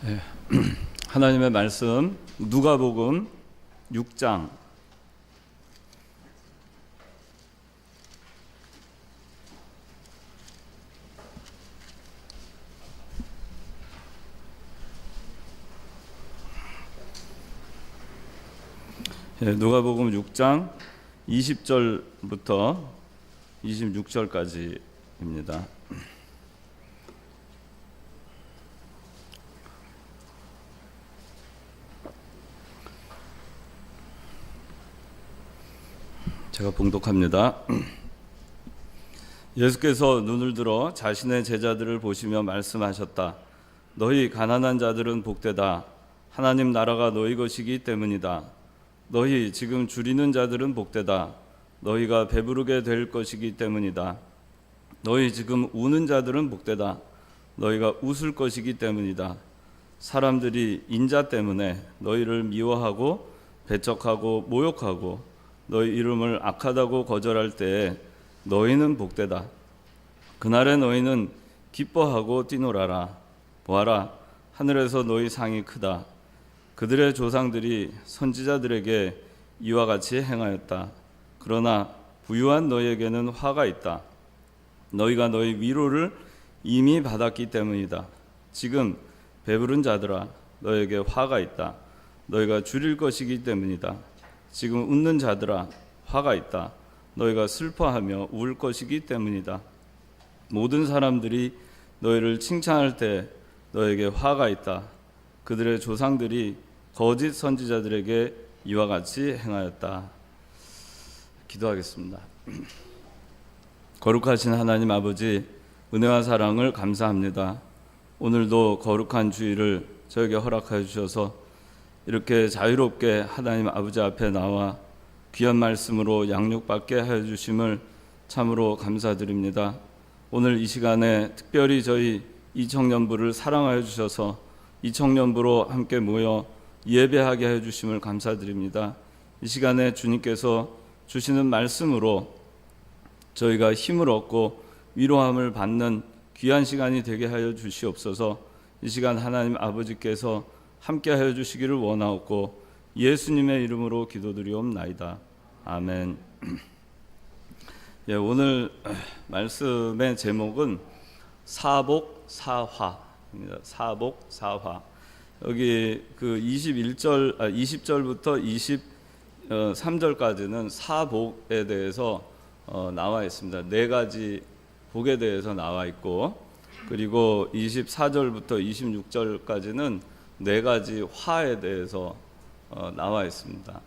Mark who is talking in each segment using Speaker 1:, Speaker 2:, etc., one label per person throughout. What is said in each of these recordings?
Speaker 1: 네. 하나님의 말씀 누가복음 6장 누가복음 6장 20절부터 26절까지입니다. 제가 봉독합니다. 예수께서 눈을 들어 자신의 제자들을 보시며 말씀하셨다. 너희 가난한 자들은 복되다. 하나님 나라가 너희 것이기 때문이다. 너희 지금 줄이는 자들은 복되다. 너희가 배부르게 될 것이기 때문이다. 너희 지금 우는 자들은 복되다. 너희가 웃을 것이기 때문이다. 사람들이 인자 때문에 너희를 미워하고 배척하고 모욕하고 너희 이름을 악하다고 거절할 때에 너희는 복되다. 그날에 너희는 기뻐하고 뛰놀아라. 보아라, 하늘에서 너희 상이 크다. 그들의 조상들이 선지자들에게 이와 같이 행하였다. 그러나 부유한 너희에게는 화가 있다. 너희가 너희 위로를 이미 받았기 때문이다. 지금 배부른 자들아, 너희에게 화가 있다. 너희가 줄일 것이기 때문이다. 지금 웃는 자들아, 화가 있다. 너희가 슬퍼하며 울 것이기 때문이다. 모든 사람들이 너희를 칭찬할 때 너에게 화가 있다. 그들의 조상들이 거짓 선지자들에게 이와 같이 행하였다. 기도하겠습니다. 거룩하신 하나님 아버지, 은혜와 사랑을 감사합니다. 오늘도 거룩한 주일을 저에게 허락하여 주셔서 이렇게 자유롭게 하나님 아버지 앞에 나와 귀한 말씀으로 양육받게 하여 주심을 참으로 감사드립니다. 오늘 이 시간에 특별히 저희 이청년부를 사랑하여 주셔서 이청년부로 함께 모여 예배하게 하여 주심을 감사드립니다. 이 시간에 주님께서 주시는 말씀으로 저희가 힘을 얻고 위로함을 받는 귀한 시간이 되게 하여 주시옵소서. 이 시간 하나님 아버지께서 함께 하여 주시기를 원하옵고 예수님의 이름으로 기도드리옵나이다. 아멘. 예, 오늘 말씀의 제목은 사복사화입니다. 사복사화. 여기 그 20절부터 23절까지는 사복에 대해서 나와 있습니다. 네 가지 복에 대해서 나와 있고, 그리고 24절부터 26절까지는 네 가지 화에 대해서 나와 있습니다.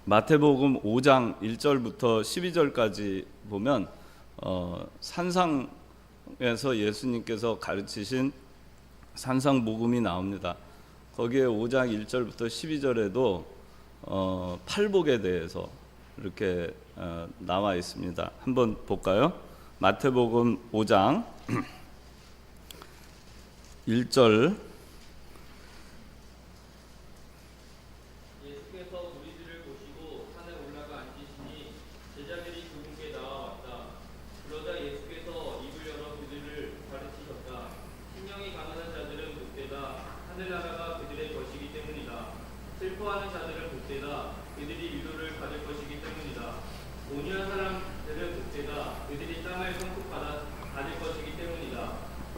Speaker 1: 마태복음 5장 1절부터 12절까지 보면 산상에서 예수님께서 가르치신 산상복음이 나옵니다. 거기에 5장 1절부터 12절에도 팔복에 대해서 이렇게 나와 있습니다. 한번 볼까요? 마태복음 5장 1절.
Speaker 2: 예수께서 무리들을 보시고 산에 올라가 앉으시니 제자들이 그분께 나와왔다. 그러자 예수께서 입을 열어 그들을 가르치셨다. 신령이 가난한 자들은 복되다. 하늘나라가 그들의 것이기 때문이다. 슬퍼하는 자들은 복되다. 그들이 위로를 받을 것이기 때문이다. 온유한 사람들은 복되다. 그들이 땅을 받을 것이기 때문이다.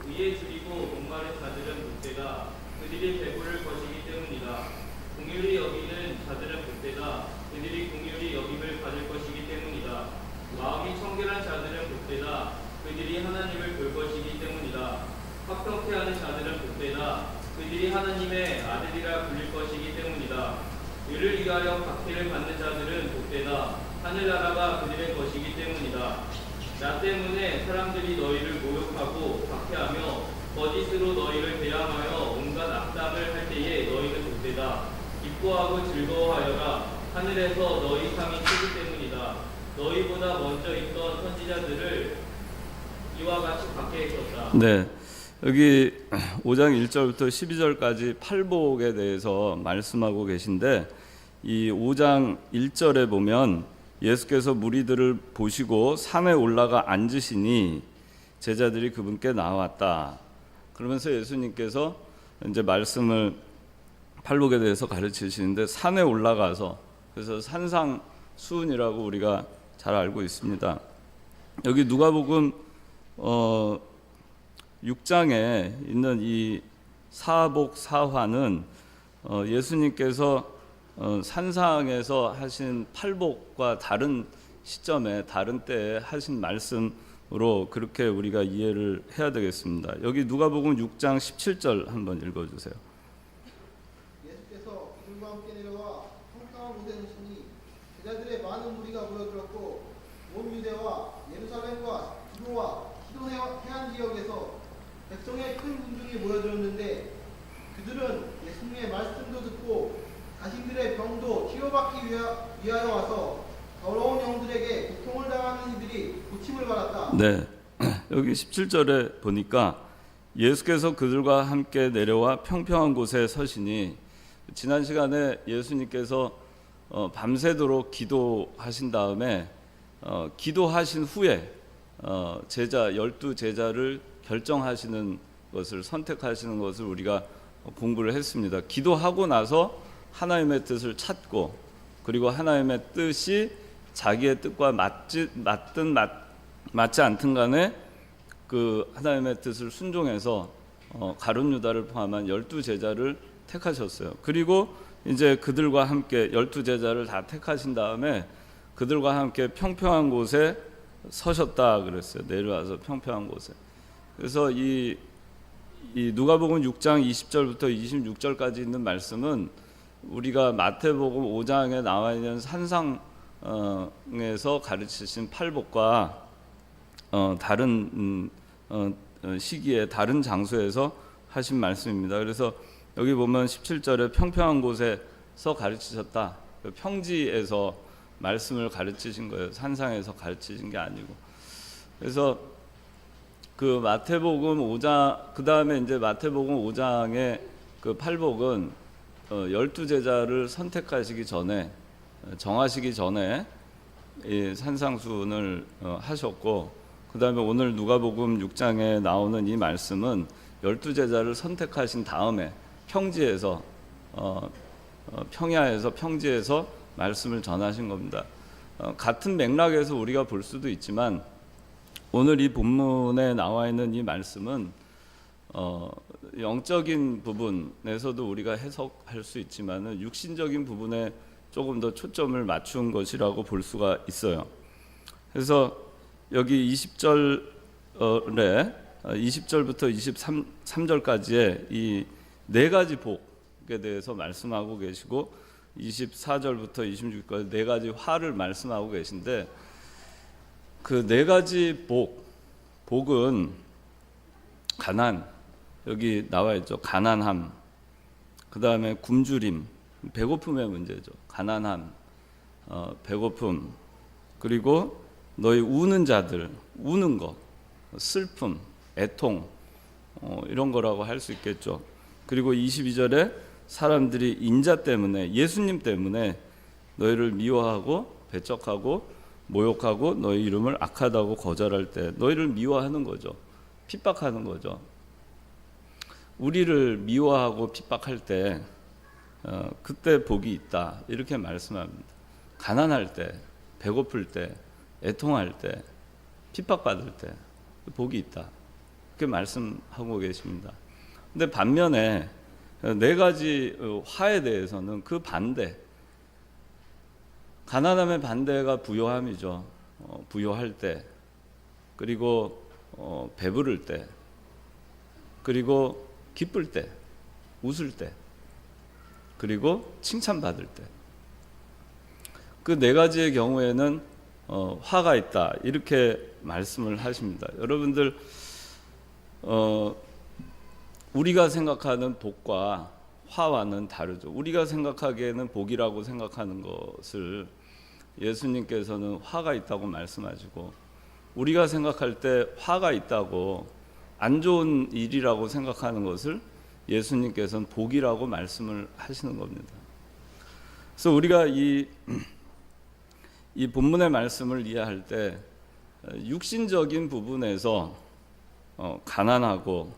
Speaker 2: 의에 줄이고 목마른 자들은 복되다. 그들이 배부를 것이기 때문이다. 긍휼히 여기는 자들은 복되다. 그들이 긍휼히 여김을 받을 것이기 때문이다. 마음이 청결한 자들은 복되다. 그들이 하나님을 볼 것이기 때문이다. 합덕케 하는 자들은 복되다. 그들이 하나님의 아들이라 불릴 것이기 때문이다. 의를 위하여 박해를 받는 자들은 복되다. 하늘나라가 그들의 것이기 때문이다. 나 때문에 사람들이 너희를 모욕하고 박해하며 거짓으로 너희를 대항하여 온갖 악담을 할 때에 너희는 복되다. 기뻐하고 즐거워하여라. 하늘에서 너희 상이 크기 때문이다. 너희보다 먼저 있던 선지자들을 이와 같이 박해했었다.
Speaker 1: 네, 여기 5장 1절부터 12절까지 팔복에 대해서 말씀하고 계신데, 이 5장 1절에 보면 예수께서 무리들을 보시고 산에 올라가 앉으시니 제자들이 그분께 나왔다. 그러면서 예수님께서 이제 말씀을 팔복에 대해서 가르치시는데 산에 올라가서, 그래서 산상수훈이라고 우리가 잘 알고 있습니다. 여기 누가복음 6장에 있는 이 사복 사화는 예수님께서 산상에서 하신 팔복과 다른 시점에 다른 때에 하신 말씀으로 그렇게 우리가 이해를 해야 되겠습니다. 여기 누가복음 6장 17절 한번 읽어주세요.
Speaker 3: 예수께서 그들과 함께 내려와 평평한 곳에 오시니 제자들의 많은 무리가 모여들었고 온 유대와 예루살렘과 두로와 시돈 해안 지역에서 백성의 큰 군중이 모여들었는데 그들은 예수님의 말씀도 듣고 자신들의 병도 치료받기 위하여 와서 더러운 영들에게 고통을 당하는 이들이 고침을 받았다.
Speaker 1: 네, 여기 17절에 보니까 예수께서 그들과 함께 내려와 평평한 곳에 서시니, 지난 시간에 예수님께서 밤새도록 기도하신 다음에 기도하신 후에 제자 12제자를 결정하시는 것을, 선택하시는 것을 우리가 공부를 했습니다. 기도하고 나서 하나님의 뜻을 찾고, 그리고 하나님의 뜻이 자기의 뜻과 맞든 맞지 않든 간에 그 하나님의 뜻을 순종해서 가룟 유다를 포함한 12제자를 택하셨어요. 그리고 이제 그들과 함께 12제자를 다 택하신 다음에 그들과 함께 평평한 곳에 서셨다 그랬어요. 내려와서 평평한 곳에. 그래서 이 누가복음 6장 20절부터 26절까지 있는 말씀은 우리가 마태복음 5장에 나와 있는 산상에서 가르치신 팔복과 다른 시기에 다른 장소에서 하신 말씀입니다. 그래서 여기 보면 17절에 평평한 곳에서 가르치셨다. 평지에서 말씀을 가르치신 거예요. 산상에서 가르치신 게 아니고. 그래서 그 마태복음 5장, 그 다음에 이제 마태복음 5장의 그 팔복은 12제자를 선택하시기 전에, 정하시기 전에 이 산상수훈을 하셨고, 그 다음에 오늘 누가복음 6장에 나오는 이 말씀은 12제자를 선택하신 다음에 평지에서, 평야에서, 평지에서 말씀을 전하신 겁니다. 같은 맥락에서 우리가 볼 수도 있지만 오늘 이 본문에 나와 있는 이 말씀은 영적인 부분에서도 우리가 해석할 수 있지만 육신적인 부분에 조금 더 초점을 맞춘 것이라고 볼 수가 있어요. 그래서 여기 20절에 20절부터 23절까지의 이 네 가지 복에 대해서 말씀하고 계시고 24절부터 26절까지 네 가지 화를 말씀하고 계신데, 그 네 가지 복은 가난, 여기 나와 있죠. 가난함, 그 다음에 굶주림, 배고픔의 문제죠. 가난함, 배고픔, 그리고 너희 우는 자들, 우는 것, 슬픔, 애통, 이런 거라고 할 수 있겠죠. 그리고 22절에 사람들이 인자 때문에, 예수님 때문에 너희를 미워하고 배척하고 모욕하고 너희 이름을 악하다고 거절할 때 너희를 미워하는 거죠. 핍박하는 거죠. 우리를 미워하고 핍박할 때 그때 복이 있다, 이렇게 말씀합니다. 가난할 때, 배고플 때, 애통할 때, 핍박받을 때 복이 있다, 그렇게 말씀하고 계십니다. 근데 반면에 네 가지 화에 대해서는 그 반대, 가난함의 반대가 부요함이죠. 부요할 때, 그리고 배부를 때, 그리고 기쁠 때, 웃을 때, 그리고 칭찬받을 때, 그 네 가지의 경우에는 화가 있다, 이렇게 말씀을 하십니다. 여러분들 우리가 생각하는 복과 화와는 다르죠. 우리가 생각하기에는 복이라고 생각하는 것을 예수님께서는 화가 있다고 말씀하시고, 우리가 생각할 때 화가 있다고, 안 좋은 일이라고 생각하는 것을 예수님께서는 복이라고 말씀을 하시는 겁니다. 그래서 우리가 이 본문의 말씀을 이해할 때 육신적인 부분에서 가난하고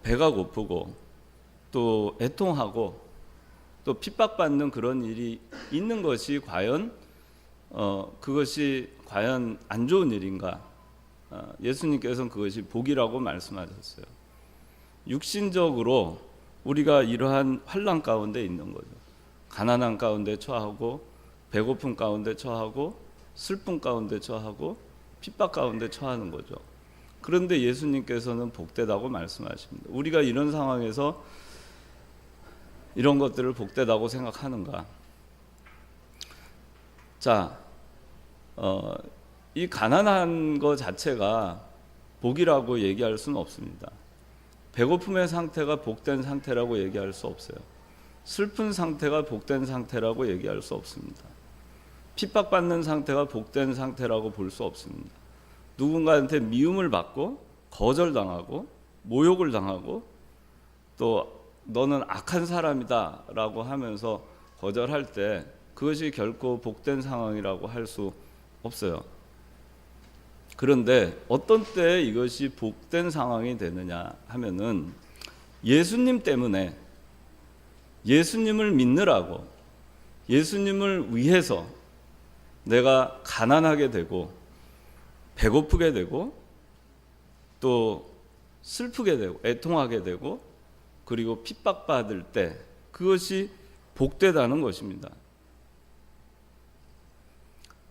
Speaker 1: 배가 고프고 또 애통하고 또 핍박받는 그런 일이 있는 것이 과연 그것이 과연 안 좋은 일인가? 예수님께서는 그것이 복이라고 말씀하셨어요. 육신적으로 우리가 이러한 환난 가운데 있는 거죠. 가난한 가운데 처하고 배고픔 가운데 처하고 슬픔 가운데 처하고 핍박 가운데 처하는 거죠. 그런데 예수님께서는 복되다고 말씀하십니다. 우리가 이런 상황에서 이런 것들을 복되다고 생각하는가? 자, 이 가난한 것 자체가 복이라고 얘기할 수는 없습니다. 배고픔의 상태가 복된 상태라고 얘기할 수 없어요. 슬픈 상태가 복된 상태라고 얘기할 수 없습니다. 핍박받는 상태가 복된 상태라고 볼 수 없습니다. 누군가한테 미움을 받고 거절당하고 모욕을 당하고 또 너는 악한 사람이다 라고 하면서 거절할 때 그것이 결코 복된 상황이라고 할 수 없어요. 그런데 어떤 때 이것이 복된 상황이 되느냐 하면은 예수님 때문에 예수님을 믿느라고 예수님을 위해서 내가 가난하게 되고 배고프게 되고 또 슬프게 되고 애통하게 되고 그리고 핍박받을 때 그것이 복되다는 것입니다.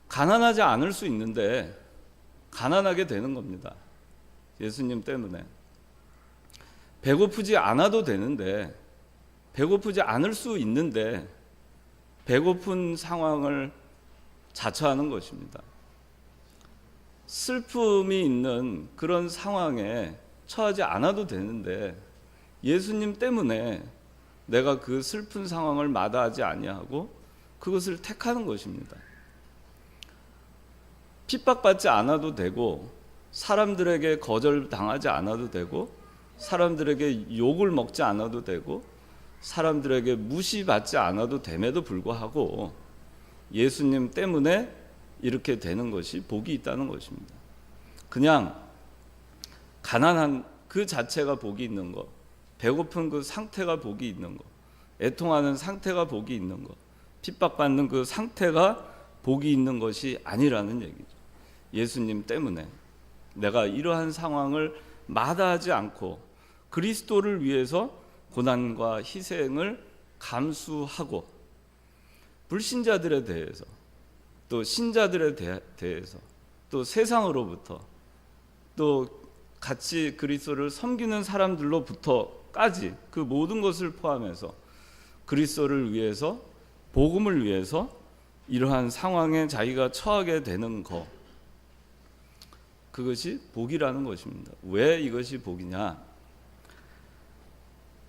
Speaker 1: 가난하지 않을 수 있는데 가난하게 되는 겁니다. 예수님 때문에. 배고프지 않아도 되는데 배고프지 않을 수 있는데 배고픈 상황을 자처하는 것입니다. 슬픔이 있는 그런 상황에 처하지 않아도 되는데 예수님 때문에 내가 그 슬픈 상황을 마다하지 아니하고 그것을 택하는 것입니다. 핍박받지 않아도 되고 사람들에게 거절당하지 않아도 되고 사람들에게 욕을 먹지 않아도 되고 사람들에게 무시받지 않아도 됨에도 불구하고 예수님 때문에 이렇게 되는 것이 복이 있다는 것입니다. 그냥 가난한 그 자체가 복이 있는 것, 배고픈 그 상태가 복이 있는 것, 애통하는 상태가 복이 있는 것, 핍박받는 그 상태가 복이 있는 것이 아니라는 얘기죠. 예수님 때문에 내가 이러한 상황을 마다하지 않고 그리스도를 위해서 고난과 희생을 감수하고 불신자들에 대해서 또 신자들에 대해서 또 세상으로부터 또 같이 그리스도를 섬기는 사람들로부터까지 그 모든 것을 포함해서 그리스도를 위해서 복음을 위해서 이러한 상황에 자기가 처하게 되는 것, 그것이 복이라는 것입니다. 왜 이것이 복이냐?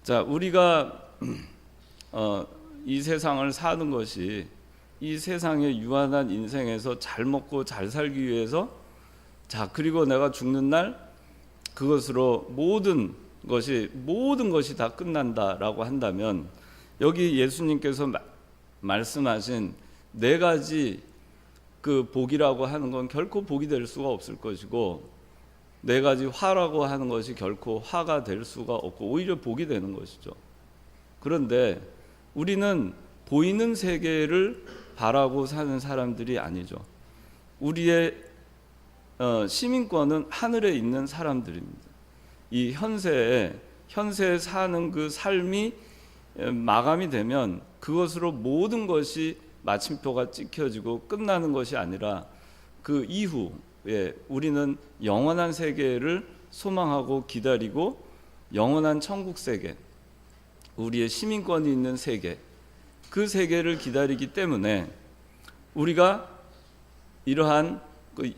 Speaker 1: 자, 우리가 이 세상을 사는 것이 이 세상의 유한한 인생에서 잘 먹고 잘 살기 위해서 자, 그리고 내가 죽는 날 그것으로 모든 것이 다 끝난다라고 한다면 여기 예수님께서 말씀하신 네 가지 그 복이라고 하는 건 결코 복이 될 수가 없을 것이고 네 가지 화라고 하는 것이 결코 화가 될 수가 없고 오히려 복이 되는 것이죠. 그런데 우리는 보이는 세계를 바라고 사는 사람들이 아니죠. 우리의 시민권은 하늘에 있는 사람들입니다. 이 현세에 사는 그 삶이 마감이 되면 그것으로 모든 것이 마침표가 찍혀지고 끝나는 것이 아니라 그 이후에 우리는 영원한 세계를 소망하고 기다리고 영원한 천국 세계, 우리의 시민권이 있는 세계, 그 세계를 기다리기 때문에 우리가 이러한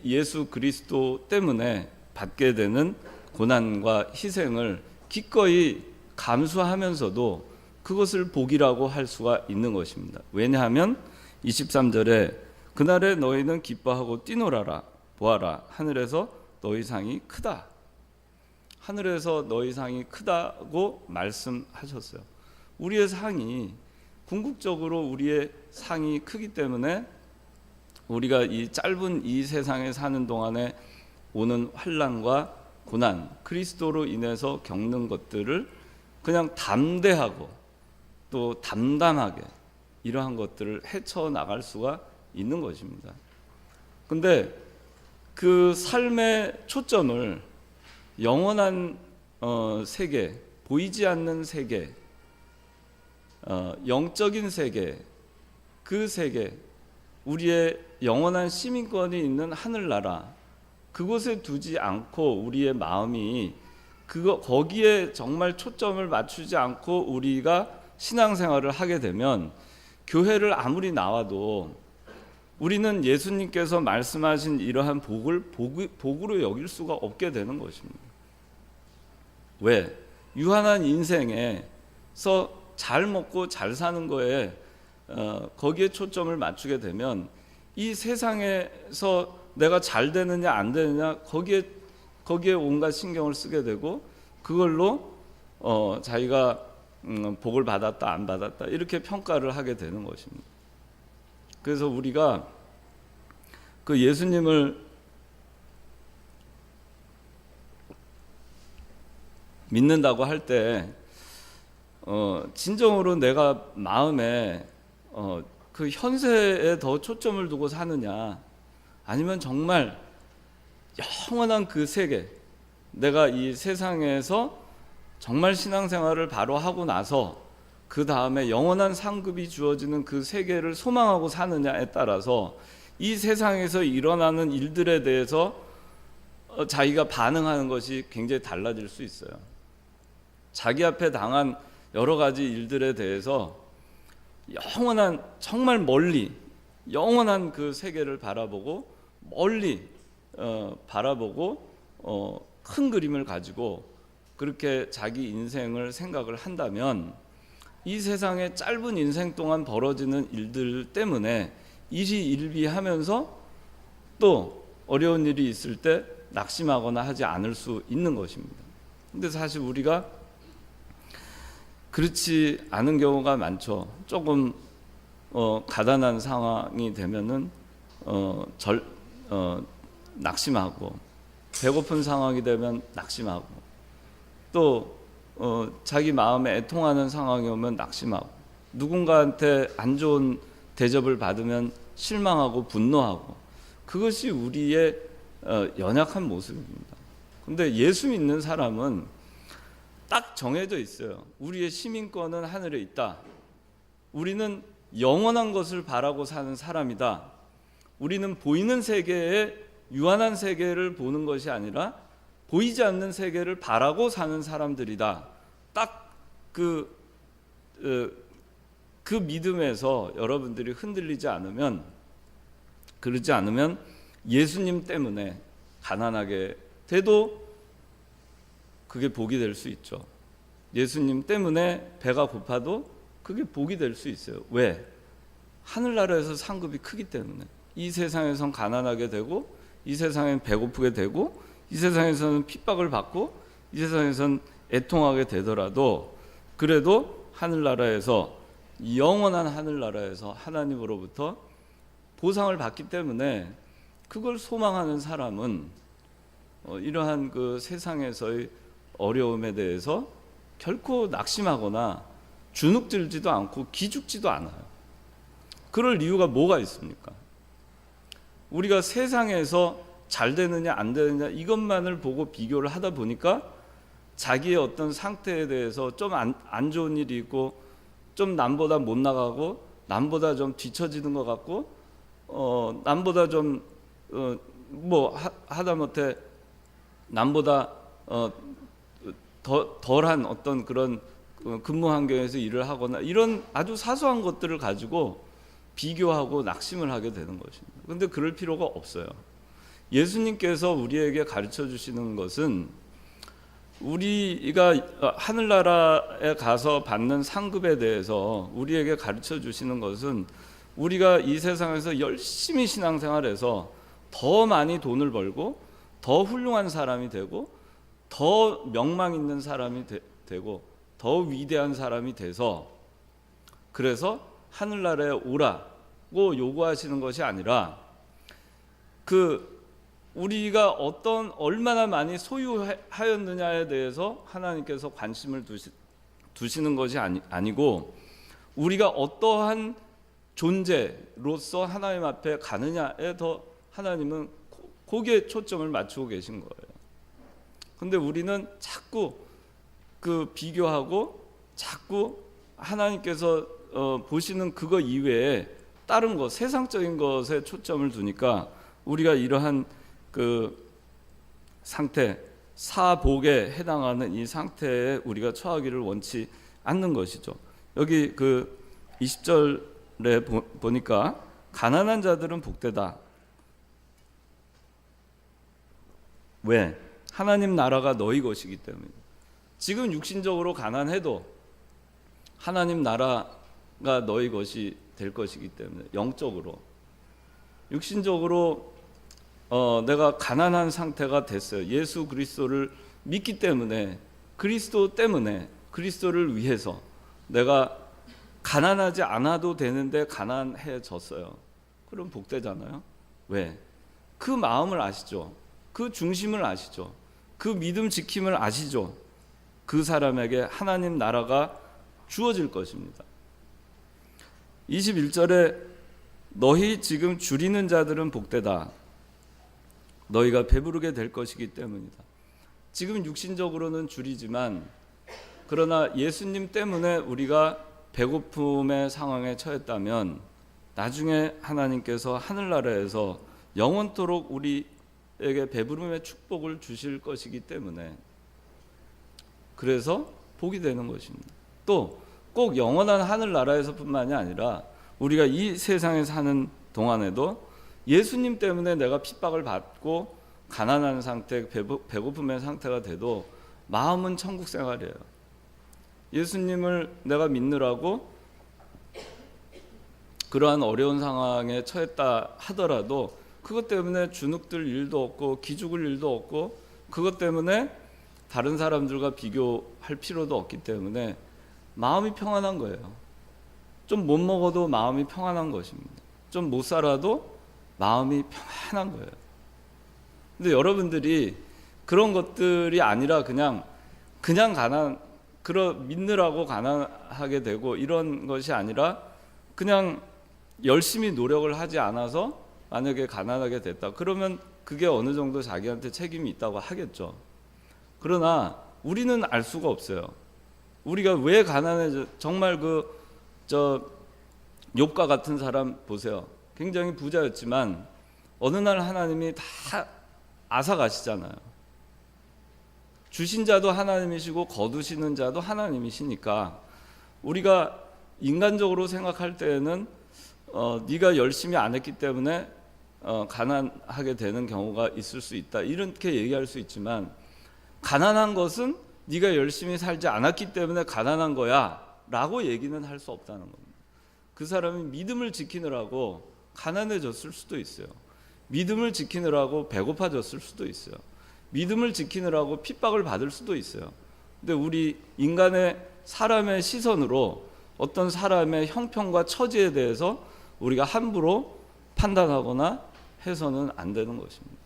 Speaker 1: 예수 그리스도 때문에 받게 되는 고난과 희생을 기꺼이 감수하면서도 그것을 복이라고 할 수가 있는 것입니다. 왜냐하면 23절에 그날에 너희는 기뻐하고 뛰놀아라. 보아라. 하늘에서 너희 상이 크다. 하늘에서 너희 상이 크다고 말씀하셨어요. 우리의 상이 궁극적으로 우리의 상이 크기 때문에 우리가 이 짧은 이 세상에 사는 동안에 오는 환난과 고난, 그리스도로 인해서 겪는 것들을 그냥 담대하고 또 담담하게 이러한 것들을 헤쳐나갈 수가 있는 것입니다. 근데 그 삶의 초점을 영원한 세계, 보이지 않는 세계, 영적인 세계, 그 세계, 우리의 영원한 시민권이 있는 하늘나라, 그곳에 두지 않고 우리의 마음이 거기에 정말 초점을 맞추지 않고 우리가 신앙생활을 하게 되면 교회를 아무리 나와도 우리는 예수님께서 말씀하신 이러한 복으로 여길 수가 없게 되는 것입니다. 왜? 유한한 인생에서 잘 먹고 잘 사는 거에 거기에 초점을 맞추게 되면 이 세상에서 내가 잘 되느냐 안 되느냐 거기에 온갖 신경을 쓰게 되고 그걸로 자기가 복을 받았다 안 받았다 이렇게 평가를 하게 되는 것입니다. 그래서 우리가 그 예수님을 믿는다고 할 때 진정으로 내가 마음에 그 현세에 더 초점을 두고 사느냐, 아니면 정말 영원한 그 세계, 내가 이 세상에서 정말 신앙생활을 바로 하고 나서 그 다음에 영원한 상급이 주어지는 그 세계를 소망하고 사느냐에 따라서 이 세상에서 일어나는 일들에 대해서 자기가 반응하는 것이 굉장히 달라질 수 있어요. 자기 앞에 당한 여러 가지 일들에 대해서 영원한, 정말 멀리 영원한 그 세계를 바라보고 멀리 바라보고 큰 그림을 가지고 그렇게 자기 인생을 생각을 한다면 이 세상의 짧은 인생 동안 벌어지는 일들 때문에 일희일비하면서 또 어려운 일이 있을 때 낙심하거나 하지 않을 수 있는 것입니다. 근데 사실 우리가 그렇지 않은 경우가 많죠. 조금 가난한 상황이 되면은 낙심하고, 배고픈 상황이 되면 낙심하고, 또 자기 마음에 애통하는 상황이 오면 낙심하고, 누군가한테 안 좋은 대접을 받으면 실망하고 분노하고, 그것이 우리의 연약한 모습입니다. 근데 예수 믿는 사람은 딱 정해져 있어요. 우리의 시민권은 하늘에 있다. 우리는 영원한 것을 바라고 사는 사람이다. 우리는 보이는 세계에 유한한 세계를 보는 것이 아니라 보이지 않는 세계를 바라고 사는 사람들이다. 딱 그 믿음에서 여러분들이 흔들리지 않으면, 그러지 않으면 예수님 때문에 가난하게 돼도 그게 복이 될 수 있죠. 예수님 때문에 배가 고파도 그게 복이 될 수 있어요. 왜? 하늘나라에서 상급이 크기 때문에. 이 세상에선 가난하게 되고, 이 세상엔 배고프게 되고, 이 세상에서는 핍박을 받고, 이 세상에선 애통하게 되더라도 그래도 하늘나라에서, 영원한 하늘나라에서 하나님으로부터 보상을 받기 때문에 그걸 소망하는 사람은 이러한 그 세상에서의 어려움에 대해서 결코 낙심하거나 주눅들지도 않고 기죽지도 않아요. 그럴 이유가 뭐가 있습니까? 우리가 세상에서 잘 되느냐 안 되느냐 이것만을 보고 비교를 하다 보니까 자기의 어떤 상태에 대해서 좀 안 좋은 일이 있고, 좀 남보다 못 나가고, 남보다 좀 뒤처지는 것 같고, 남보다 좀 하다못해 남보다 덜한 어떤 그런 근무 환경에서 일을 하거나 이런 아주 사소한 것들을 가지고 비교하고 낙심을 하게 되는 것입니다. 그런데 그럴 필요가 없어요. 예수님께서 우리에게 가르쳐 주시는 것은 우리가 하늘나라에 가서 받는 상급에 대해서 우리에게 가르쳐 주시는 것은 우리가 이 세상에서 열심히 신앙생활해서 더 많이 돈을 벌고 더 훌륭한 사람이 되고 더 명망 있는 사람이 되고 더 위대한 사람이 돼서, 그래서 하늘나라에 오라고 요구하시는 것이 아니라 그 우리가 얼마나 많이 소유하였느냐에 대해서 하나님께서 관심을 두시는 것이 아니고 우리가 어떠한 존재로서 하나님 앞에 가느냐에 더 하나님은 거기에 초점을 맞추고 계신 거예요. 근데 우리는 자꾸 그 비교하고 자꾸 하나님께서 보시는 그거 이외에 다른 것, 세상적인 것에 초점을 두니까 우리가 이러한 그 상태, 사복에 해당하는 이 상태에 우리가 처하기를 원치 않는 것이죠. 여기 그 20절에 보니까 가난한 자들은 복되다. 왜? 하나님 나라가 너희 것이기 때문에. 지금 육신적으로 가난해도 하나님 나라가 너희 것이 될 것이기 때문에, 영적으로. 육신적으로 내가 가난한 상태가 됐어요. 예수 그리스도를 믿기 때문에, 그리스도 때문에, 그리스도를 위해서 내가 가난하지 않아도 되는데 가난해졌어요. 그럼 복되잖아요. 왜? 그 마음을 아시죠? 그 중심을 아시죠? 그 믿음 지킴을 아시죠? 그 사람에게 하나님 나라가 주어질 것입니다. 21절에 너희 지금 줄이는 자들은 복되다. 너희가 배부르게 될 것이기 때문이다. 지금 육신적으로는 줄이지만 그러나 예수님 때문에 우리가 배고픔의 상황에 처했다면 나중에 하나님께서 하늘나라에서 영원토록 우리에게 배부름의 축복을 주실 것이기 때문에 그래서 복이 되는 것입니다. 또 꼭 영원한 하늘나라에서뿐만이 아니라 우리가 이 세상에 사는 동안에도 예수님 때문에 내가 핍박을 받고 가난한 상태, 배고픔의 상태가 돼도 마음은 천국 생활이에요. 예수님을 내가 믿느라고 그러한 어려운 상황에 처했다 하더라도 그것 때문에 주눅들 일도 없고 기죽을 일도 없고 그것 때문에 다른 사람들과 비교할 필요도 없기 때문에 마음이 평안한 거예요. 좀 못 먹어도 마음이 평안한 것입니다. 좀 못 살아도 마음이 평안한 거예요. 근데 여러분들이 그런 것들이 아니라 그냥 믿느라고 가난하게 되고 이런 것이 아니라 그냥 열심히 노력을 하지 않아서 만약에 가난하게 됐다. 그러면 그게 어느 정도 자기한테 책임이 있다고 하겠죠. 그러나 우리는 알 수가 없어요. 우리가 왜 가난해져? 정말 욥과 같은 사람 보세요. 굉장히 부자였지만 어느 날 하나님이 다 앗아가시잖아요. 주신 자도 하나님이시고 거두시는 자도 하나님이시니까 우리가 인간적으로 생각할 때에는 네가 열심히 안 했기 때문에 가난하게 되는 경우가 있을 수 있다. 이렇게 얘기할 수 있지만 가난한 것은 네가 열심히 살지 않았기 때문에 가난한 거야 라고 얘기는 할 수 없다는 겁니다. 그 사람이 믿음을 지키느라고 가난해졌을 수도 있어요. 믿음을 지키느라고 배고파졌을 수도 있어요. 믿음을 지키느라고 핍박을 받을 수도 있어요. 근데 우리 인간의 사람의 시선으로 어떤 사람의 형편과 처지에 대해서 우리가 함부로 판단하거나 해서는 안 되는 것입니다.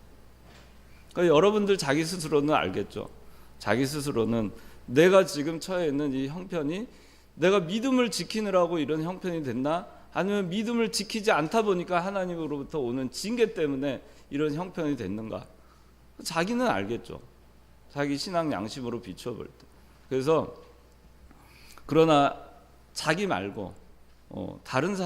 Speaker 1: 그러니까 여러분들 자기 스스로는 알겠죠. 자기 스스로는 내가 지금 처해 있는 이 형편이 내가 믿음을 지키느라고 이런 형편이 됐나? 아니면 믿음을 지키지 않다 보니까 하나님으로부터 오는 징계 때문에 이런 형편이 됐는가? 자기는 알겠죠. 자기 신앙 양심으로 비춰볼 때. 그래서 그러나 자기 말고 다른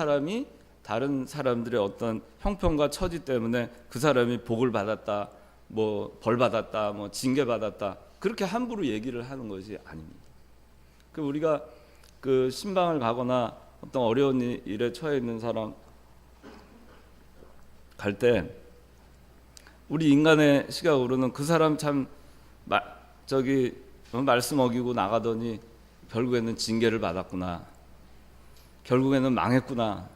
Speaker 1: 사람들의 어떤 형편과 처지 때문에 그 사람이 복을 받았다, 뭐 벌 받았다, 뭐 징계 받았다 그렇게 함부로 얘기를 하는 것이 아닙니다. 그 우리가 그 신방을 가거나 어떤 어려운 일에 처해 있는 사람 갈 때 우리 인간의 시각으로는 그 사람 참 말씀 어기고 나가더니 결국에는 징계를 받았구나, 결국에는 망했구나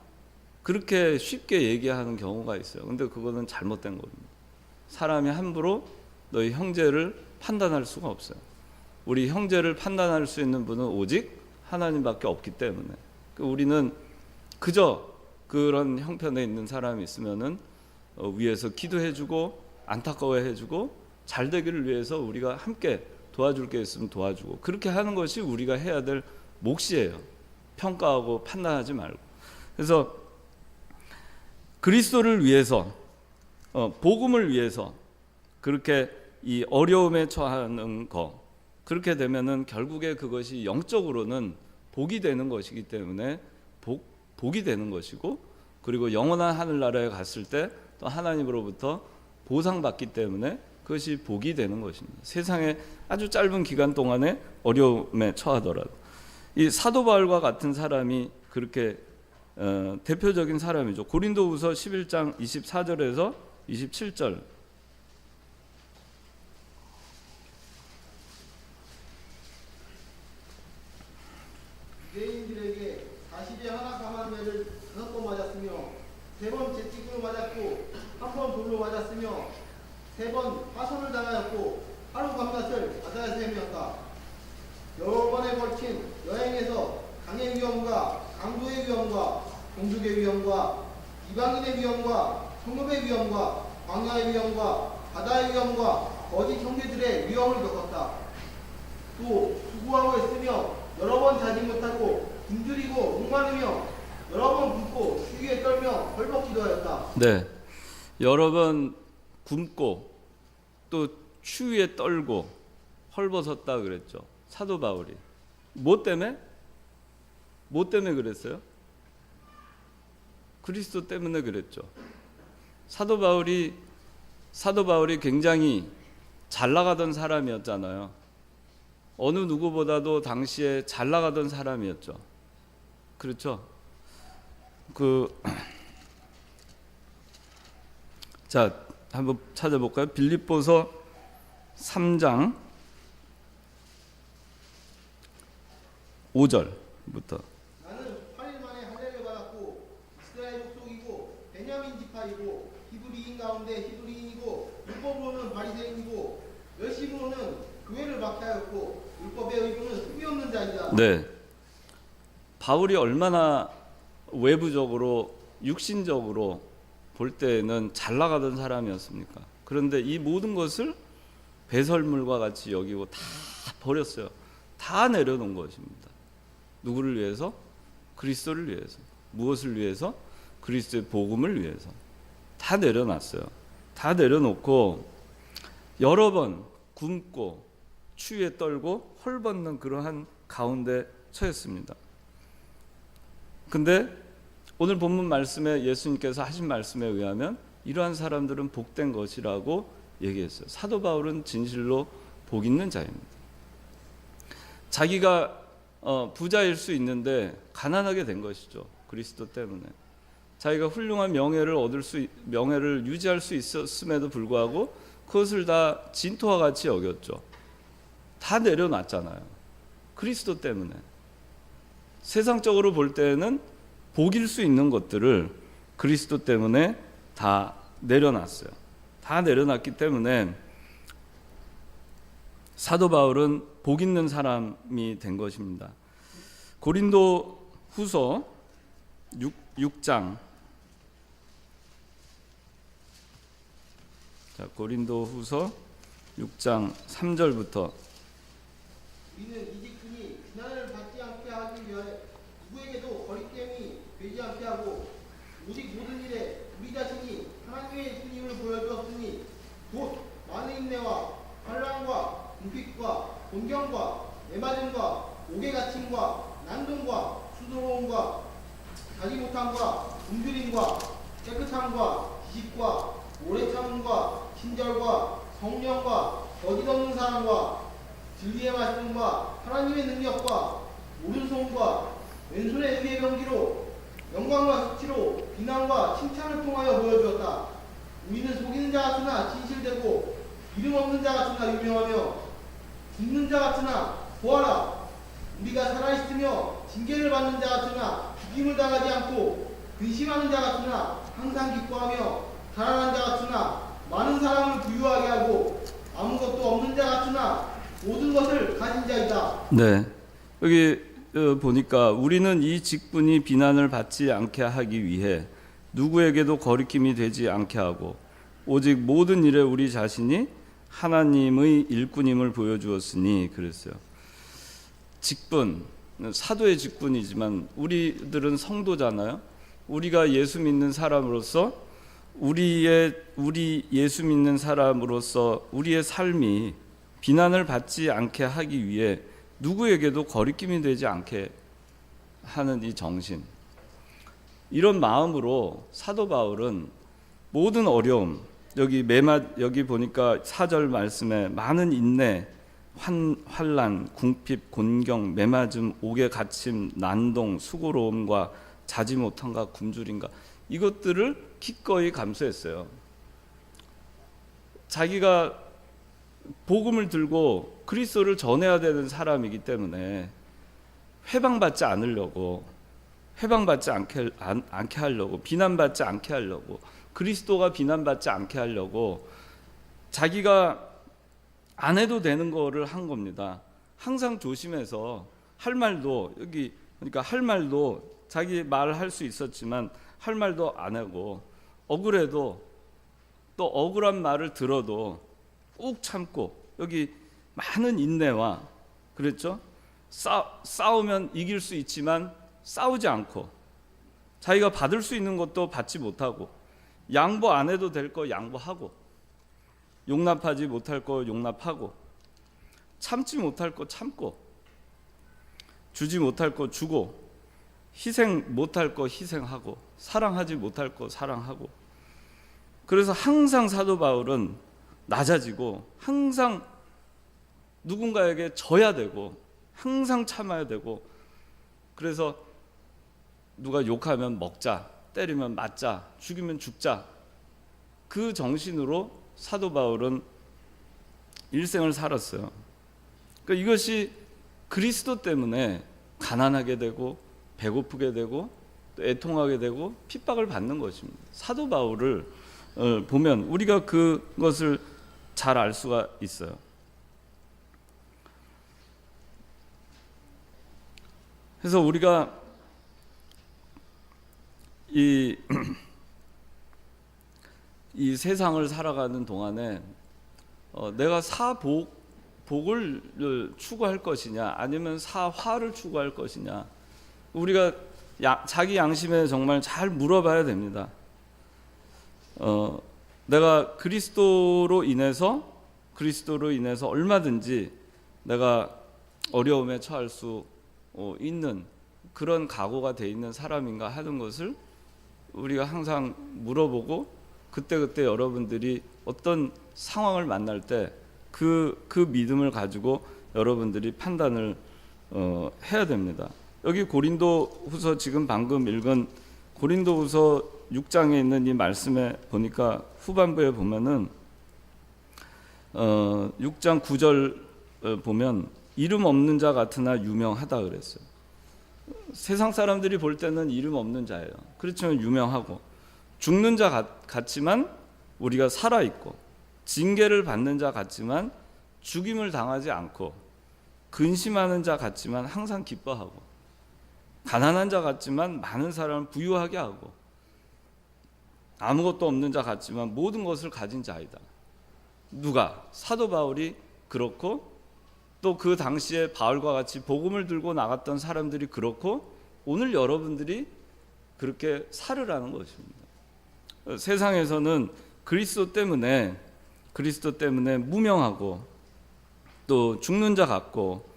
Speaker 1: 그렇게 쉽게 얘기하는 경우가 있어요. 근데 그거는 잘못된 겁니다. 사람이 함부로 너희 형제를 판단할 수가 없어요. 우리 형제를 판단할 수 있는 분은 오직 하나님밖에 없기 때문에 우리는 그저 그런 형편에 있는 사람이 있으면은 위에서 기도해주고 안타까워해주고 잘 되기를 위해서 우리가 함께 도와줄 게 있으면 도와주고, 그렇게 하는 것이 우리가 해야 될 몫이에요. 평가하고 판단하지 말고. 그래서 그리스도를 위해서, 복음을 위해서 그렇게 이 어려움에 처하는 거, 그렇게 되면은 결국에 그것이 영적으로는 복이 되는 것이기 때문에 복이 되는 것이고, 그리고 영원한 하늘나라에 갔을 때 또 하나님으로부터 보상받기 때문에 그것이 복이 되는 것입니다. 세상에 아주 짧은 기간 동안에 어려움에 처하더라도. 이 사도 바울과 같은 사람이 그렇게 대표적인 사람이죠. 고린도후서 11장 24절에서 27절.
Speaker 3: 유대인들에게 다시제 하나 감한 매를 5번 맞았으며 3번 채찍으로 맞았고 1번 돌로 맞았으며 3번 파손을 당하였고 하루 밤낮을 바다에서 헤매었다. 여러 번에 걸친 여행에서 강의 위험과 강도의 위험과 종족의 위험과 이방인의 위험과 성읍의 위험과 광야의 위험과 바다의 위험과 거짓 형제들의 위험을 겪었다. 또 수고하고 있으며 여러 번 자지 못하고 굶주리고 목마르며 여러 번 굶고 추위에 떨며 헐벗기도 하였다.
Speaker 1: 네, 여러 번 굶고 또 추위에 떨고 헐벗었다 그랬죠. 사도 바울이 뭐 때문에 그랬어요? 그리스도 때문에 그랬죠. 사도 바울이 굉장히 잘 나가던 사람이었잖아요. 어느 누구보다도 당시에 잘 나가던 사람이었죠. 그렇죠? 자, 한번 찾아볼까요? 빌립보서 3장 5절부터.
Speaker 3: 나는 8일 만에 할례를 받았고 이스라엘 족속이고 베냐민 지파이고 히브리인 가운데 히브리인이고 율법으로는 바리새인이고 열심으로는 교회를 박해하였고 율법의 의무는 흠이 없는 자이다.
Speaker 1: 네, 바울이 얼마나 외부적으로 육신적으로 볼 때는 잘 나가던 사람이었습니까? 그런데 이 모든 것을 배설물과 같이 여기고 다 버렸어요. 다 내려놓은 것입니다. 누구를 위해서? 그리스도를 위해서. 무엇을 위해서? 그리스도의 복음을 위해서. 다 내려놨어요. 다 내려놓고 여러 번 굶고 추위에 떨고 헐벗는 그러한 가운데 처했습니다. 근데 오늘 본문 말씀에 예수님께서 하신 말씀에 의하면 이러한 사람들은 복된 것이라고 얘기했어요. 사도 바울은 진실로 복 있는 자입니다. 자기가 부자일 수 있는데 가난하게 된 것이죠. 그리스도 때문에. 자기가 훌륭한 명예를 유지할 수 있었음에도 불구하고 그것을 다 진토와 같이 여겼죠. 다 내려놨잖아요. 그리스도 때문에. 세상적으로 볼 때는 복일 수 있는 것들을 그리스도 때문에 다 내려놨어요. 다 내려놨기 때문에 사도 바울은 복 있는 사람이 된 것입니다. 고린도 후서 6장. 자, 고린도 후서 6장 3절부터.
Speaker 3: 우리는 이직분이 비난을 받지 않게 하기 위하여 누구에게도 거리낌이 되지 않게 하고 오직 모든 일에 우리 자신이 하나님의 주님을 보여주었으니 곧 많은 인내와 환난과 궁핍과 곤경과 애맞음과 옥에 갇힘과 난동과 수고로움과 자지 못함과 굶주림과 깨끗함과 지식과 오래 참음과 친절과 성령과 거짓 없는 사랑과 진리의 말씀과 하나님의 능력과 오른손과 왼손의 의의 병기로 영광과 수치로 비난과 칭찬을 통하여 보여주었다. 우리는 속이는 자 같으나 진실되고 이름 없는 자 같으나 유명하며 죽는 자 같으나 보아라. 우리가 살아있으며 징계를 받는 자 같으나 죽임을 당하지 않고 근심하는 자 같으나 항상 기뻐하며 가난한 자 같으나 많은 사람을 부유하게 하고 아무것도 없는 자 같으나 모든 것을 가진 자이다.
Speaker 1: 네, 여기 보니까 우리는 이 직분이 비난을 받지 않게 하기 위해 누구에게도 거리낌이 되지 않게 하고 오직 모든 일에 우리 자신이 하나님의 일꾼임을 보여주었으니 그랬어요. 직분, 사도의 직분이지만 우리들은 성도잖아요. 우리가 예수 믿는 사람으로서 우리 예수 믿는 사람으로서 우리의 삶이 비난을 받지 않게 하기 위해 누구에게도 거리낌이 되지 않게 하는 이 정신, 이런 마음으로 사도 바울은 모든 어려움, 여기 보니까 4절 말씀에 많은 인내, 환난, 궁핍, 곤경, 매맞음, 옥에 갇힘, 난동, 수고로움과 자지 못함과 굶주림과 이것들을 기꺼이 감수했어요. 자기가 복음을 들고 그리스도를 전해야 되는 사람이기 때문에 회방받지 않으려고, 회방받지 않게 하려고, 비난받지 않게 하려고, 그리스도가 비난받지 않게 하려고 자기가 안 해도 되는 거를 한 겁니다. 항상 조심해서 할 말도, 여기 그러니까 할 말도 자기 말할 수 있었지만 할 말도 안 하고, 억울해도 또 억울한 말을 들어도 꾹 참고, 여기 많은 인내와, 그랬죠? 싸우면 이길 수 있지만 싸우지 않고, 자기가 받을 수 있는 것도 받지 못하고, 양보 안 해도 될 거 양보하고, 용납하지 못할 거 용납하고, 참지 못할 거 참고, 주지 못할 거 주고, 희생 못할 거 희생하고, 사랑하지 못할 거 사랑하고. 그래서 항상 사도 바울은 낮아지고, 항상 누군가에게 져야 되고, 항상 참아야 되고, 그래서 누가 욕하면 먹자, 때리면 맞자, 죽이면 죽자, 그 정신으로 사도 바울은 일생을 살았어요. 그러니까 이것이 그리스도 때문에 가난하게 되고 배고프게 되고 또 애통하게 되고 핍박을 받는 것입니다. 사도 바울을 보면 우리가 그것을 잘 알 수가 있어요. 그래서 우리가 이 세상을 살아가는 동안에 내가 복을 추구할 것이냐 아니면 사화를 추구할 것이냐, 우리가 자기 양심에 정말 잘 물어봐야 됩니다. 내가 그리스도로 인해서 얼마든지 내가 어려움에 처할 수 있는 그런 각오가 돼 있는 사람인가 하는 것을 우리가 항상 물어보고, 그때 여러분들이 어떤 상황을 만날 때 그 믿음을 가지고 여러분들이 판단을 해야 됩니다. 여기 고린도후서, 지금 방금 읽은 고린도후서 6장에 있는 이 말씀에 보니까 후반부에 보면은 6장 9절 보면 이름 없는 자 같으나 유명하다 그랬어요. 세상 사람들이 볼 때는 이름 없는 자예요. 그렇지만 유명하고, 죽는 자 같지만 우리가 살아있고, 징계를 받는 자 같지만 죽임을 당하지 않고, 근심하는 자 같지만 항상 기뻐하고, 가난한 자 같지만 많은 사람을 부유하게 하고, 아무것도 없는 자 같지만 모든 것을 가진 자이다. 누가? 사도 바울이 그렇고, 또 그 당시에 바울과 같이 복음을 들고 나갔던 사람들이 그렇고, 오늘 여러분들이 그렇게 살으라는 것입니다. 세상에서는 그리스도 때문에 무명하고, 또 죽는 자 같고,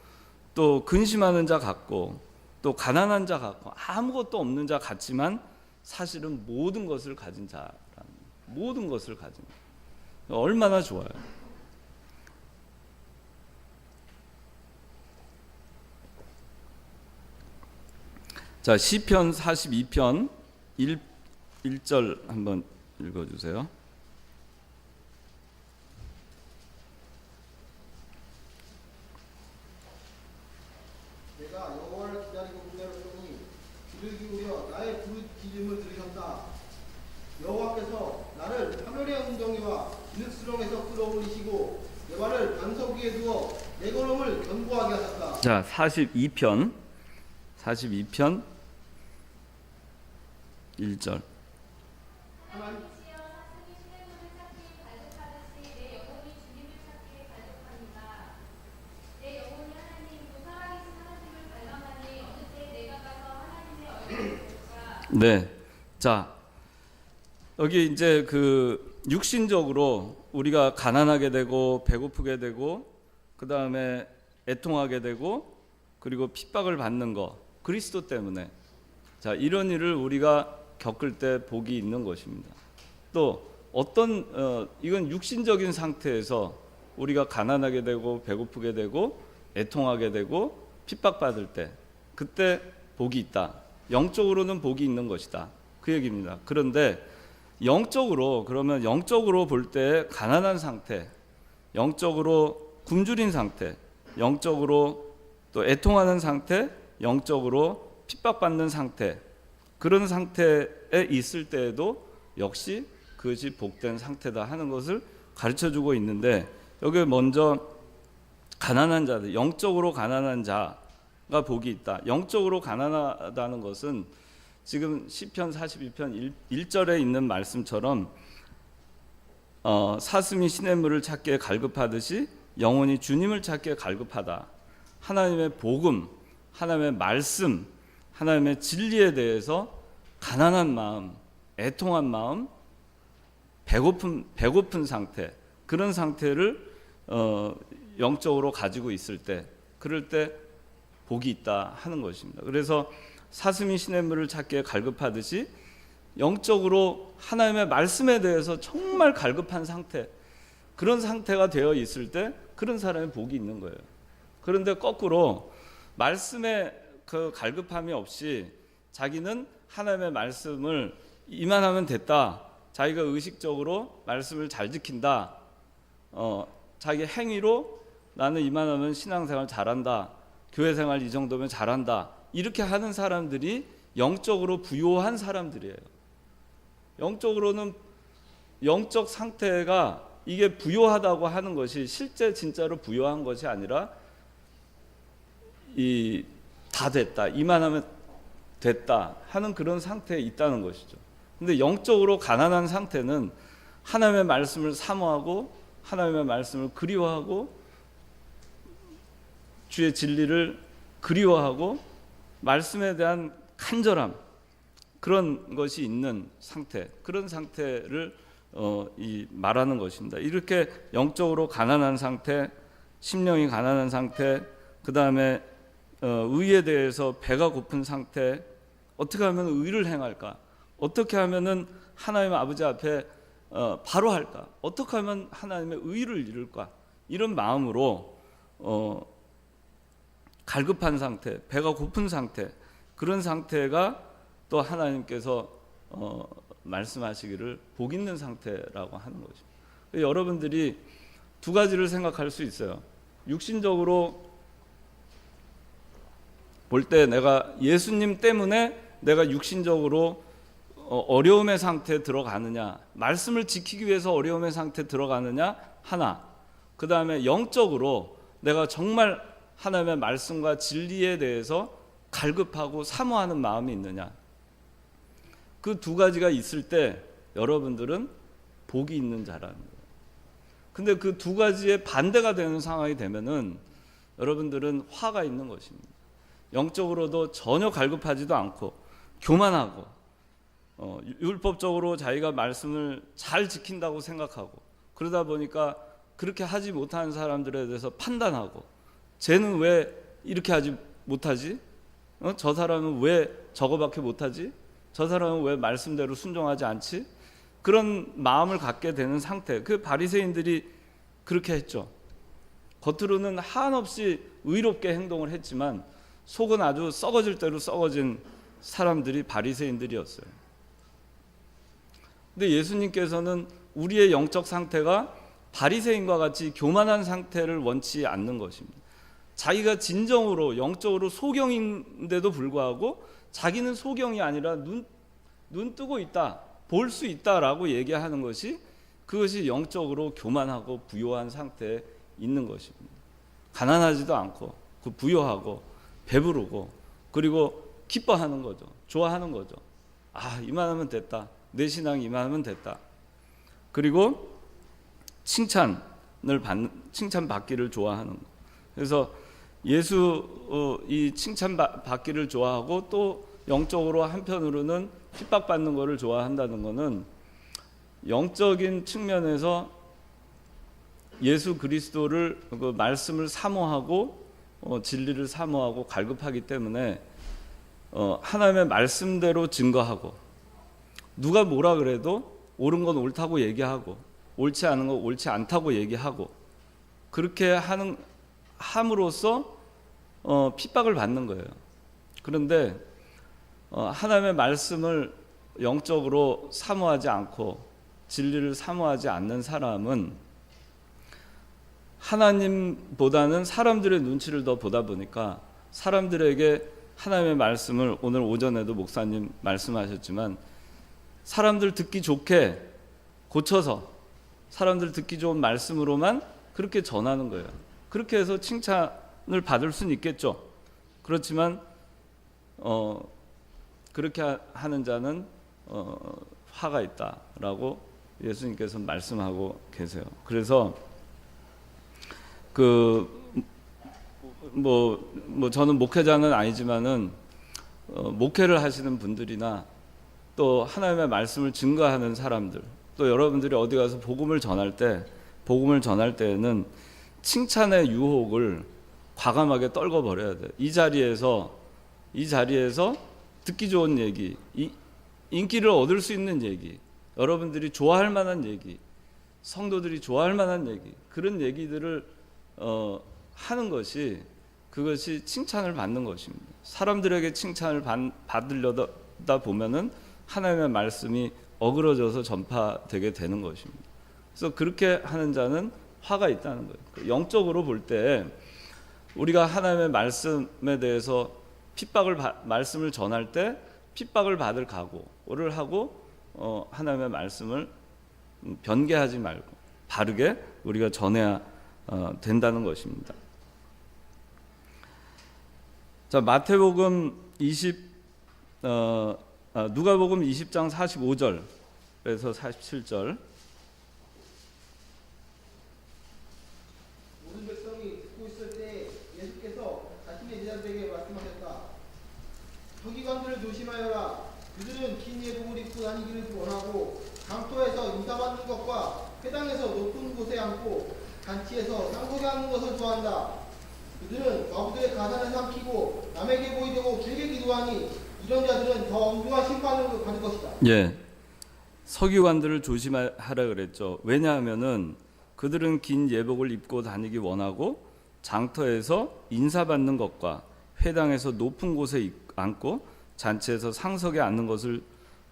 Speaker 1: 또 근심하는 자 같고, 또 가난한 자 같고, 아무것도 없는 자 같지만 사실은 모든 것을 가진 자라는, 모든 것을 가진 자. 얼마나 좋아요. 자, 시편 42편 1절 한번 읽어주세요.
Speaker 3: 내가 여호와를 기다리고 기다렸더니 귀를 기울여 나의 부르짖음을 들으셨다. 여호와께서 나를 파멸의 웅덩이와 진흙수렁에서 끌어올리시고 내 발을 반석 위에 두어 내 걸음을 견고하게 하셨다.
Speaker 1: 자, 42편 1절. 네. 자, 여기 이제 그 육신적으로 우리가 가난하게 되고 배고프게 되고 그다음에 애통하게 되고 그리고 핍박을 받는 거 그리스도 때문에 자, 이런 일을 우리가 겪을 때 복이 있는 것입니다. 또 어떤 이건 육신적인 상태에서 우리가 가난하게 되고 배고프게 되고 애통하게 되고 핍박받을 때 그때 복이 있다. 영적으로는 복이 있는 것이다. 그 얘기입니다. 그런데 영적으로 그러면 영적으로 볼 때 가난한 상태, 영적으로 굶주린 상태, 영적으로 또 애통하는 상태, 영적으로 핍박받는 상태 그런 상태에 있을 때에도 역시 그것이 복된 상태다 하는 것을 가르쳐주고 있는데 여기 먼저 가난한 자들, 영적으로 가난한 자가 복이 있다. 영적으로 가난하다는 것은 지금 시편 42편 1절에 있는 말씀처럼 사슴이 시냇물을 찾기에 갈급하듯이 영혼이 주님을 찾기에 갈급하다. 하나님의 복음, 하나님의 말씀, 하나님의 진리에 대해서 가난한 마음, 애통한 마음, 배고픈 상태 그런 상태를 영적으로 가지고 있을 때 그럴 때 복이 있다 하는 것입니다. 그래서 사슴이 시냇물을 찾기에 갈급하듯이 영적으로 하나님의 말씀에 대해서 정말 갈급한 상태 그런 상태가 되어 있을 때 그런 사람의 복이 있는 거예요. 그런데 거꾸로 말씀에 그 갈급함이 없이 자기는 하나님의 말씀을 이만하면 됐다. 자기가 의식적으로 말씀을 잘 지킨다. 자기 행위로 나는 이만하면 신앙생활 잘한다. 교회생활 이 정도면 잘한다. 이렇게 하는 사람들이 영적으로 부요한 사람들이에요. 영적으로는 영적 상태가 이게 부요하다고 하는 것이 실제 진짜로 부요한 것이 아니라 다 됐다. 이만하면 됐다 하는 그런 상태에 있다는 것이죠. 근데 영적으로 가난한 상태는 하나님의 말씀을 사모하고 하나님의 말씀을 그리워하고 주의 진리를 그리워하고 말씀에 대한 간절함 그런 것이 있는 상태 그런 상태를 말하는 것입니다. 이렇게 영적으로 가난한 상태 심령이 가난한 상태 그 다음에 의에 대해서 배가 고픈 상태 어떻게 하면 의를 행할까 어떻게 하면은 하나님 아버지 앞에 바로 할까 어떻게 하면 하나님의 의를 이룰까 이런 마음으로 갈급한 상태 배가 고픈 상태 그런 상태가 또 하나님께서 말씀하시기를 복 있는 상태라고 하는 것입니다. 여러분들이 두 가지를 생각할 수 있어요. 육신적으로 볼 때 내가 예수님 때문에 내가 육신적으로 어려움의 상태에 들어가느냐 말씀을 지키기 위해서 어려움의 상태에 들어가느냐 하나 그 다음에 영적으로 내가 정말 하나님의 말씀과 진리에 대해서 갈급하고 사모하는 마음이 있느냐 그 두 가지가 있을 때 여러분들은 복이 있는 자라는 거예요. 근데 그 두 가지의 반대가 되는 상황이 되면은 여러분들은 화가 있는 것입니다. 영적으로도 전혀 갈급하지도 않고 교만하고 율법적으로 자기가 말씀을 잘 지킨다고 생각하고 그러다 보니까 그렇게 하지 못하는 사람들에 대해서 판단하고 쟤는 왜 이렇게 하지 못하지? 저 사람은 왜 저거밖에 못하지? 저 사람은 왜 말씀대로 순종하지 않지? 그런 마음을 갖게 되는 상태. 그 바리새인들이 그렇게 했죠. 겉으로는 한없이 의롭게 행동을 했지만 속은 아주 썩어질 대로 썩어진 사람들이 바리새인들이었어요. 근데 예수님께서는 우리의 영적 상태가 바리새인과 같이 교만한 상태를 원치 않는 것입니다. 자기가 진정으로 영적으로 소경인데도 불구하고 자기는 소경이 아니라 눈 뜨고 있다, 볼 수 있다라고 얘기하는 것이 그것이 영적으로 교만하고 부요한 상태에 있는 것입니다. 가난하지도 않고 부요하고 배부르고 그리고 기뻐하는 거죠. 좋아하는 거죠. 아, 이만하면 됐다. 내 신앙이 이만하면 됐다. 그리고 칭찬받기를 좋아하는 거. 그래서 이 칭찬받기를 좋아하고 또 영적으로 한편으로는 핍박받는 거를 좋아한다는 거는 영적인 측면에서 예수 그리스도를 그 말씀을 사모하고 진리를 사모하고 갈급하기 때문에 하나님의 말씀대로 증거하고 누가 뭐라 그래도 옳은 건 옳다고 얘기하고 옳지 않은 건 옳지 않다고 얘기하고 그렇게 함으로써 핍박을 받는 거예요. 그런데 하나님의 말씀을 영적으로 사모하지 않고 진리를 사모하지 않는 사람은 하나님보다는 사람들의 눈치를 더 보다 보니까 사람들에게 하나님의 말씀을 오늘 오전에도 목사님 말씀하셨지만 사람들 듣기 좋게 고쳐서 사람들 듣기 좋은 말씀으로만 그렇게 전하는 거예요. 그렇게 해서 칭찬을 받을 수는 있겠죠. 그렇지만 그렇게 하는 자는 화가 있다라고 예수님께서 말씀하고 계세요. 그래서 저는 목회자는 아니지만은 목회를 하시는 분들이나 또 하나님의 말씀을 증거하는 사람들, 또 여러분들이 어디 가서 복음을 전할 때에는 칭찬의 유혹을 과감하게 떨궈 버려야 돼요. 이 자리에서 듣기 좋은 얘기, 인기를 얻을 수 있는 얘기, 여러분들이 좋아할 만한 얘기, 성도들이 좋아할 만한 얘기, 그런 얘기들을 하는 것이 그것이 칭찬을 받는 것입니다. 사람들에게 칭찬을 받으려다 보면은 하나님의 말씀이 어그러져서 전파되게 되는 것입니다. 그래서 그렇게 하는 자는 화가 있다는 거예요. 영적으로 볼 때 우리가 하나님의 말씀에 대해서 말씀을 전할 때 핍박을 받을 각오를 하고 하나님의 말씀을 변개하지 말고 바르게 우리가 전해야 된다는 것입니다. 자, 마태복음 누가복음 20장 45절에서 47절.
Speaker 3: 모든 백성이 듣고 있을 때 예수께서 자신의 제자들에게 말씀하셨다. 서기관들을 조심하여라. 그들은 긴 예복을 입고 다니기를 원하고 장터에서 인사받는 것과 회당에서 높은 곳에 앉고 잔치에서 상소개하는 것을 좋아한다. 그들은 과부들의 가산을 삼키고 남에게 보이려고 길게 기도하니 이런 자들은 더 엄중한 심판을 받을 것이다.
Speaker 1: 예, 서기관들을 조심하라 그랬죠. 왜냐하면은 그들은 긴 예복을 입고 다니기 원하고 장터에서 인사받는 것과 회당에서 높은 곳에 앉고 잔치에서 상석에 앉는 것을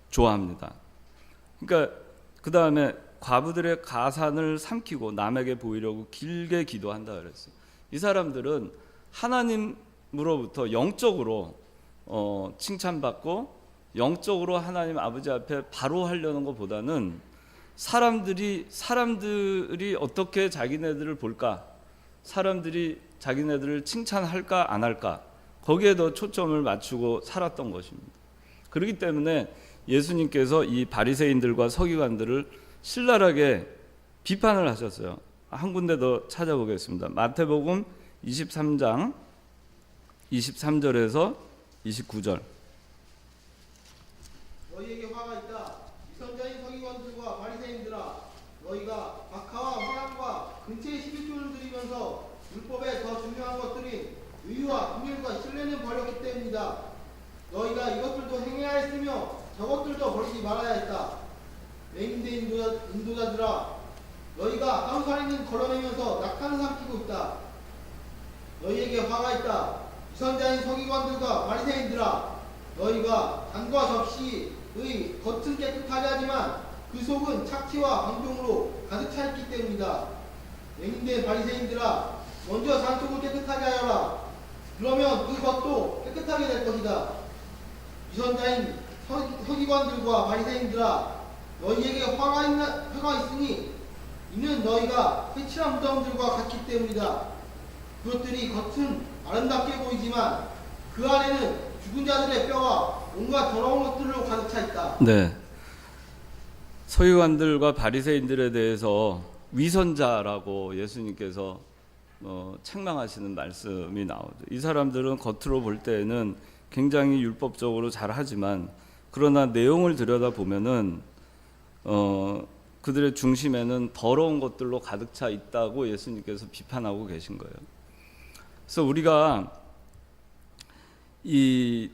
Speaker 1: 좋아합니다. 그러니까 그 다음에 과부들의 가산을 삼키고 남에게 보이려고 길게 기도한다 그랬어요. 이 사람들은 하나님으로부터 영적으로 칭찬받고 영적으로 하나님 아버지 앞에 바로 하려는 것보다는 사람들이 어떻게 자기네들을 볼까, 사람들이 자기네들을 칭찬할까 안 할까, 거기에 더 초점을 맞추고 살았던 것입니다. 그렇기 때문에 예수님께서 이 바리새인들과 서기관들을 신랄하게 비판을 하셨어요. 한 군데 더 찾아보겠습니다. 마태복음 23장 23절에서 29절.
Speaker 3: 너희에게 화가 있다. 위선자인 서기관들과 바리새인들아, 너희가 박하와 회당과 근처에 11조를 드리면서 율법에 더 중요한 것들인 의와 긍휼과 신뢰는 버렸기 때문이다. 너희가 이것들도 행해야 했으며 저것들도 버리지 말아야 했다. 맹인대 인도자들아, 너희가 하루 살이는 걸어내면서 낙타는 삼키고 있다. 너희에게 화가 있다. 위선자인 서기관들과 바리새인들아, 너희가 잔과 접시의 겉은 깨끗하게 하지만 그 속은 착취와 방종으로 가득 차 있기 때문이다. 맹인된 바리새인들아, 먼저 잔 속을 깨끗하게 하여라. 그러면 그 겉도 깨끗하게 될 것이다. 위선자인 서기관들과 바리새인들아, 너희에게 화가 있으니 이는 너희가 회칠한 무덤들과 같기 때문이다. 그것들이 겉은 아름답게 보이지만 그 안에는 죽은 자들의 뼈와 온갖 더러운 것들로 가득 차 있다.
Speaker 1: 네, 서기관들과 바리새인들에 대해서 위선자라고 예수님께서 책망하시는 말씀이 나오죠. 이 사람들은 겉으로 볼 때는 굉장히 율법적으로 잘하지만 그러나 내용을 들여다보면은 그들의 중심에는 더러운 것들로 가득 차 있다고 예수님께서 비판하고 계신 거예요. 그래서 우리가 이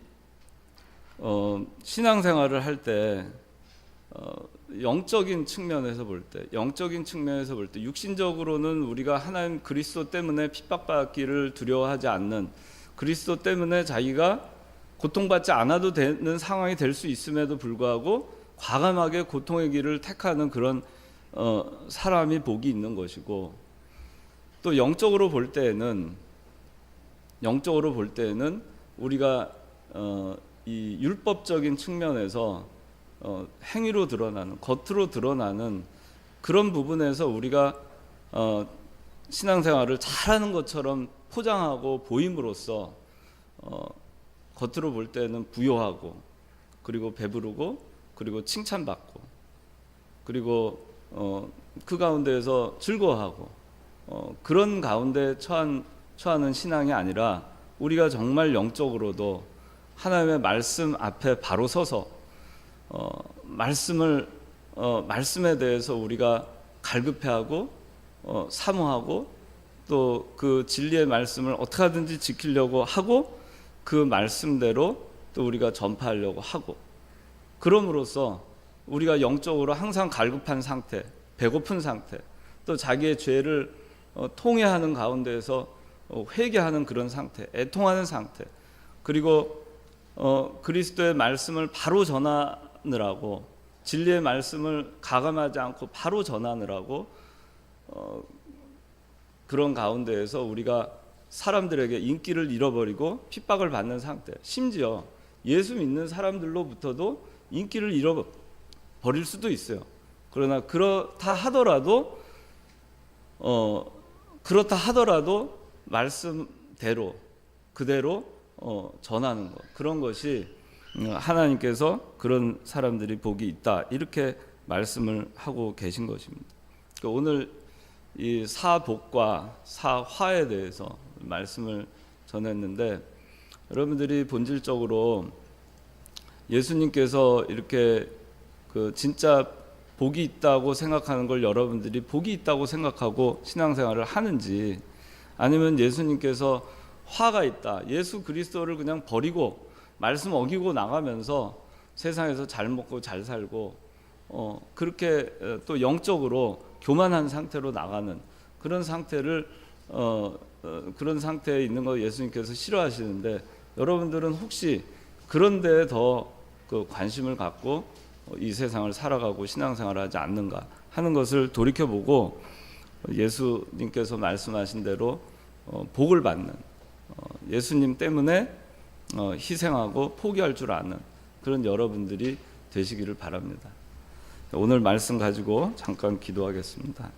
Speaker 1: 신앙생활을 할 때 영적인 측면에서 볼 때, 육신적으로는 우리가 하나님 그리스도 때문에 핍박받기를 두려워하지 않는, 그리스도 때문에 자기가 고통받지 않아도 되는 상황이 될 수 있음에도 불구하고 과감하게 고통의 길을 택하는 그런 사람이 복이 있는 것이고, 또 영적으로 볼 때에는 우리가 이 율법적인 측면에서 행위로 드러나는, 겉으로 드러나는 그런 부분에서 우리가 신앙생활을 잘하는 것처럼 포장하고 보임으로써 겉으로 볼 때는 부요하고, 그리고 배부르고, 그리고 칭찬받고, 그리고 그 가운데에서 즐거워하고, 그런 가운데 처하는 신앙이 아니라 우리가 정말 영적으로도 하나님의 말씀 앞에 바로 서서 말씀에 대해서 우리가 갈급해하고 사모하고, 또 그 진리의 말씀을 어떻게 하든지 지키려고 하고, 그 말씀대로 또 우리가 전파하려고 하고, 그럼으로써 우리가 영적으로 항상 갈급한 상태, 배고픈 상태, 또 자기의 죄를 통회하는 가운데에서 회개하는 그런 상태, 애통하는 상태, 그리고 그리스도의 말씀을 바로 전하느라고, 진리의 말씀을 가감하지 않고 바로 전하느라고 그런 가운데에서 우리가 사람들에게 인기를 잃어버리고 핍박을 받는 상태, 심지어 예수 믿는 사람들로부터도 인기를 잃어버릴 수도 있어요. 그러나 그렇다 하더라도 말씀대로 그대로 전하는 것, 그런 것이 하나님께서 그런 사람들이 복이 있다, 이렇게 말씀을 하고 계신 것입니다. 그러니까 오늘 이 사복과 사화에 대해서 말씀을 전했는데, 여러분들이 본질적으로 예수님께서 이렇게 그 진짜 복이 있다고 생각하는 걸 여러분들이 복이 있다고 생각하고 신앙생활을 하는지, 아니면 예수님께서 화가 있다, 예수 그리스도를 그냥 버리고 말씀 어기고 나가면서 세상에서 잘 먹고 잘 살고 그렇게 또 영적으로 교만한 상태로 나가는 그런 상태를 그런 상태에 있는 거 예수님께서 싫어하시는데, 여러분들은 혹시 그런 데에 더 그 관심을 갖고 이 세상을 살아가고 신앙생활을 하지 않는가 하는 것을 돌이켜보고, 예수님께서 말씀하신 대로 복을 받는, 예수님 때문에 희생하고 포기할 줄 아는 그런 여러분들이 되시기를 바랍니다. 오늘 말씀 가지고 잠깐 기도하겠습니다.